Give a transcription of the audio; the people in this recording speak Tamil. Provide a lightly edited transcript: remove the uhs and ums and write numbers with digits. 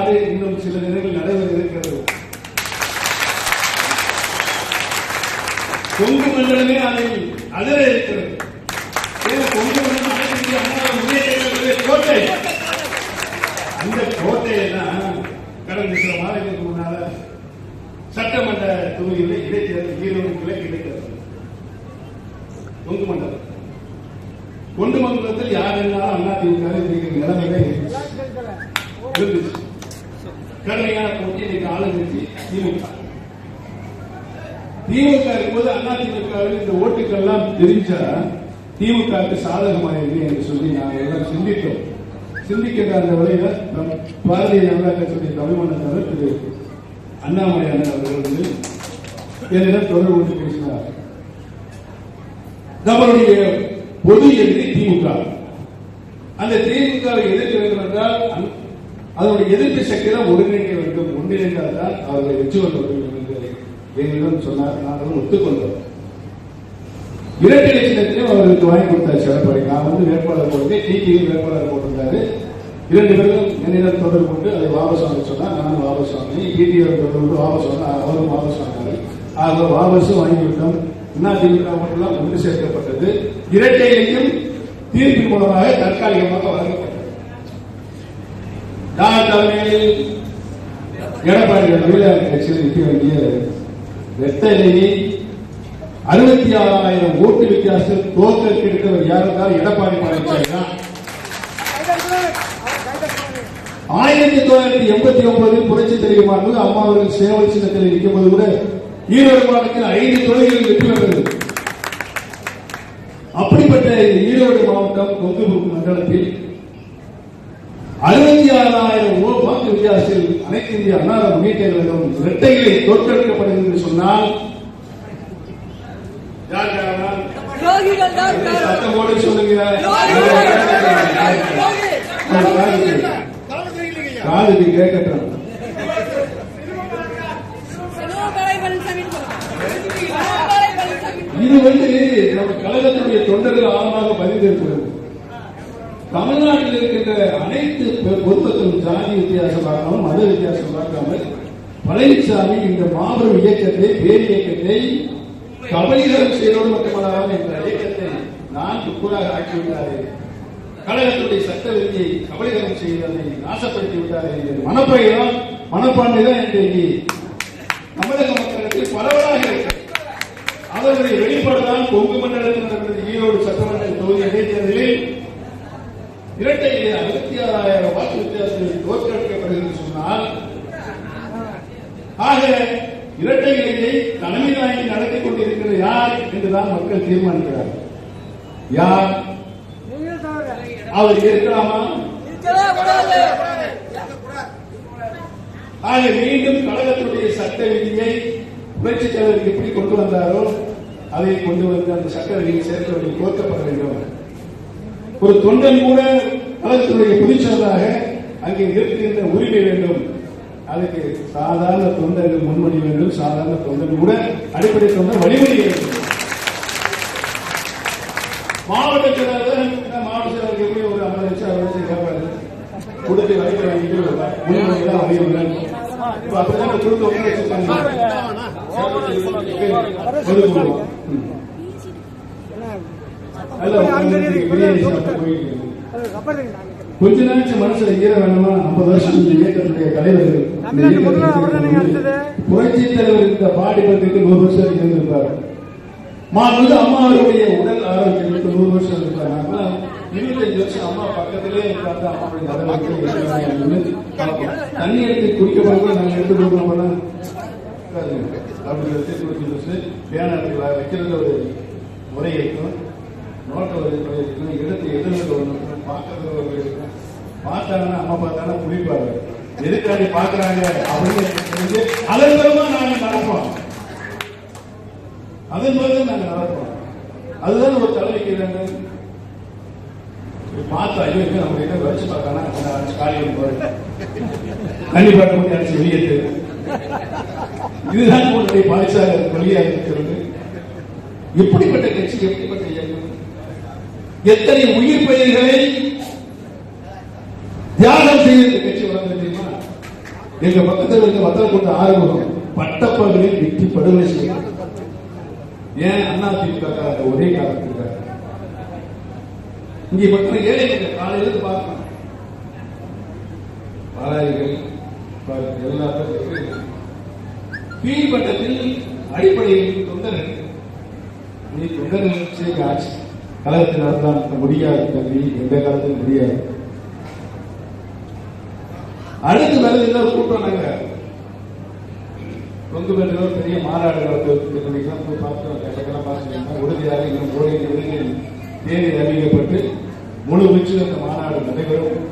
மாநாடு இன்னும் சில நேரங்கள் நடைபெற இருக்கிறது. கொங்கு மண்டலமே அதில் அதிர இருக்கிறது. கொங்கு மண்டலம் கோட்டை. அந்த கோட்டையை தான் கடந்த சில மாதங்களுக்கு முன்னால சட்டமன்ற தொகுதியில் இடைத்தேர்தல் ஈரோடு கிடைக்கிறது. கொங்கு மண்டலம் கொண்டு மண்டலத்தில் யார் இருந்தாலும் அதிமுக நிலைமையில இருந்துச்சு. கடுமையான போட்டி இன்னைக்கு ஆளுங்கட்சி திமுக. திமுக இருக்கும்போது அதிமுகவில் இந்த ஓட்டுக்கள் எல்லாம் தெரிஞ்சா திமுகவுக்கு சாதகமாயிருக்கு என்று சொல்லி நாங்கள் எல்லாம் சிந்தித்தோம். சிந்திக்கின்ற அந்த வகையில பாரதிய ஜனதா கட்சியுடைய தமிழ்மன்ற திரு அண்ணாமலை அண்ணன் அவர்கள் வந்து என்னிடம் தொடர்பு கொண்டு பேசினார். நம்மளுடைய பொது எதிரி திமுக. அந்த திமுகவை எதிர்க்க வேண்டும் என்றால் அதனுடைய எதிர்ப்பு சக்தி தான் ஒருங்கிணைக்க வேண்டும். ஒன்றிணைந்தால் தான் அவர்களை வெற்றி கொள்ள வேண்டும் என்று எங்களிடம் சொன்னார். நாங்களும் ஒத்துக்கொண்டோம். இரட்டை இலட்சத்திலும் அவர்களுக்கு வாங்கி கொடுத்தார் எடப்பாடி. நான் வந்து வேட்பாளர் போட்டேன், டிடிவி வேட்பாளர் போட்டிருந்தாரு. 2 பேரும் என்னிடம் தொடர்பு கொண்டு அதை வாபஸ் வாங்க சொன்னா நானும் வாபஸ் வாங்கினேன். டிடிவி தொடர்பு வாபஸ் வாங்க அவரும் வாபஸ் வாங்கினாரு. ஆக வாபஸும் வாங்கிவிட்டோம். அதிமுக மட்டும் ஒன்று சேர்க்கப்பட்டது. இரட்டை இலக்கியம் தீர்ப்பின் மூலமாக தற்காலிகமாக வழங்கப்பட்டது. யார் தலைமையில் எடப்பாடி கட்சியில் நிற்க வேண்டிய இரட்டையை 66,000 ஓட்டு வித்தியாசத்தில் தோற்கடித்தவர் யாருக்கால் எடப்பாடி பழனிசாமி தான். 1989 புரட்சி தலைவர் அம்மா அவர்கள் சேவை சின்னத்தில் இருக்கும்போது கூட ஈரோடு மாவட்டத்தில் 5 தொகுதிகளில் வெற்றி பெற்றது. அப்படிப்பட்ட ஈரோடு மாவட்டம் கொங்கு மண்டலத்தில் 66,000 வாக்கு வித்தியாசத்தில் அனைத்து இந்திய அண்ணா முன்னேற்ற கழகம் இரட்டைகளை தோற்கடிக்கப்படுகிறது என்று சொன்னால் சத்தமோடு சொல்லுங்க. காதுக்கு கேட்கட்டும். இது வந்து நம்ம கழகத்தினுடைய தொண்டர்கள் ஆழமாக பதிந்திருக்கிறது. தமிழ்நாட்டில் இருக்கின்ற அனைத்து பொதுமக்களும் ஜாதி வித்தியாசம் பார்க்காமல் மத வித்தியாசம் பார்க்காமல் பழனிசாமி இந்த மாபெரும் இயக்கத்தை பேர் இயக்கத்தை கபலீகரம் செய்வதோடு மட்டுமல்லாமல் என்ற இயக்கத்தை நான் துப்புராக ஆக்கிவிட்டாரே, கழகத்துடைய சட்ட விதியை கபலீகரம் செய்வதை நாசப்படுத்தி விட்டாரே என்ற மனப்பான்மைதான் இன்றைக்கு தமிழக மக்களிடத்தில் பரவலாக இருக்கிறது. அவர்களுடைய வெளிப்பாடுதான் கொங்கு மண்டலத்தில் நடந்த ஈரோடு சட்டமன்ற தொகுதி இடைத்தேர்தலில் இரட்டையிலே 66,000 வாக்கு வித்தியாசத்தில் தோற்கடிக்கப்படுகிறது சொன்னால், ஆக இரட்டை இலையை தலைமை தாங்கி நடத்திக் கொண்டிருக்கிற யார் என்றுதான் மக்கள் தீர்மானிக்கிறார். யார் அவர் இருக்கலாமா? ஆக மீண்டும் கழகத்துடைய சட்ட விதியை புரட்சித் தலைவர் எப்படி கொண்டு வந்தாரோ அதை கொண்டு வந்து அந்த சட்ட விதியை சேர்த்தவர்கள் கோர்க்கப்பட வேண்டும். ஒரு தொண்டன் கூட கழகத்தினுடைய பொதுச்செயலாளராக அங்கே இருக்கின்ற உரிமை வேண்டும். அதுக்கு சாதாரண தொண்டர்கள் முன்மொழி வேண்டும். சாதாரண தொண்டர்கள் கூட அடிப்படை தொண்டர் வழிமொழி வேண்டும். மாவட்ட செயலாளர் எப்படி ஒரு 50 லட்சம் 60 லட்சம் கேட்பாரு கொடுத்து வழிகளை வாங்கிட்டு முன்மொழிதான் அறிவுடன் அப்படிதான் கொடுத்து வச்சிருக்காங்க. கொஞ்ச நேரம் மனசுல ஈர வேணுமா? 50 வருஷம் இயக்கத்துடைய தலைவர்கள் புரட்சி தலைவர் இந்த பாடிப்பதற்கு 100 வருஷம் இருந்திருப்பார். மாண்புமிகு அம்மா அவருடைய உடல் ஆரோக்கியத்துக்கு 100 வருஷம் இருப்பாங்க. 25 வருஷம் அம்மா பக்கத்திலே தண்ணி எடுத்து குடிக்கப்படும்போது நாங்கள் எடுத்து கொடுக்கணும். அப்படி பேனர் வைக்கிறது ஒரு முறை இருக்கும், நோட்டை ஒரு முறை இருக்கும், இடத்தை எதிர்த்து ஒன்று பார்க்கறது ஒரு முறை இருக்கும். பார்த்தாங்கன்னா அம்மா பார்த்தாங்கன்னா குளிப்பாரு. எதுக்காண்டி பார்க்கறாங்க அப்படின்னு அதன் பிறகு நாங்கள் நடப்போம். அதன் பிறகு நாங்கள் நடப்போம். அதுதான் ஒரு தலைமைக்கு வேண்டும். பார்த்தா நம்ம கிட்ட வச்சு பார்த்தானா காலையில் போறேன் தண்ணி பார்க்க முடியாது வெளியேற்று. இதுதான் உங்களுடைய பாலிசார வழியாக இருக்கிறது. எப்படிப்பட்ட கட்சி, எப்படிப்பட்ட இயக்கம், எத்தனை உயிர் பயிர்களை தியாகம் செய்த கட்சி வளர்ந்து தெரியுமா? எங்க பக்கத்தில் இருக்க வத்தலக்குண்டு ஆறுமுகம் பட்டப்பகலில் வெட்டி படுகொலை செய்யப்பட்டார். ஏன்? அதிமுக ஒரே காரணத்துக்காக. இங்கே பக்கம் ஏழைகள் காலையிலிருந்து பார்க்கணும், பாலாரிகள் எல்லாத்தையும் கீழ்பட்டத்தில் அடிப்படையில் தொண்டர்கள் நீ தொண்டர்கள் ஆட்சி கழகத்தில் நடத்தலாம் முடியாது தம்பி, எந்த காலத்தில் முடியாது. அடுத்து வருது இன்னொரு கூட்டம். நாங்க கொங்கு பெற்றோர் பெரிய மாநாடு நடத்துவதற்கு போய் பார்த்தோம். உறுதியாக இன்னும் ஓரிரு தேதி அறிவிக்கப்பட்டு முழு வீச்சில் அந்த மாநாடு நடைபெறும்.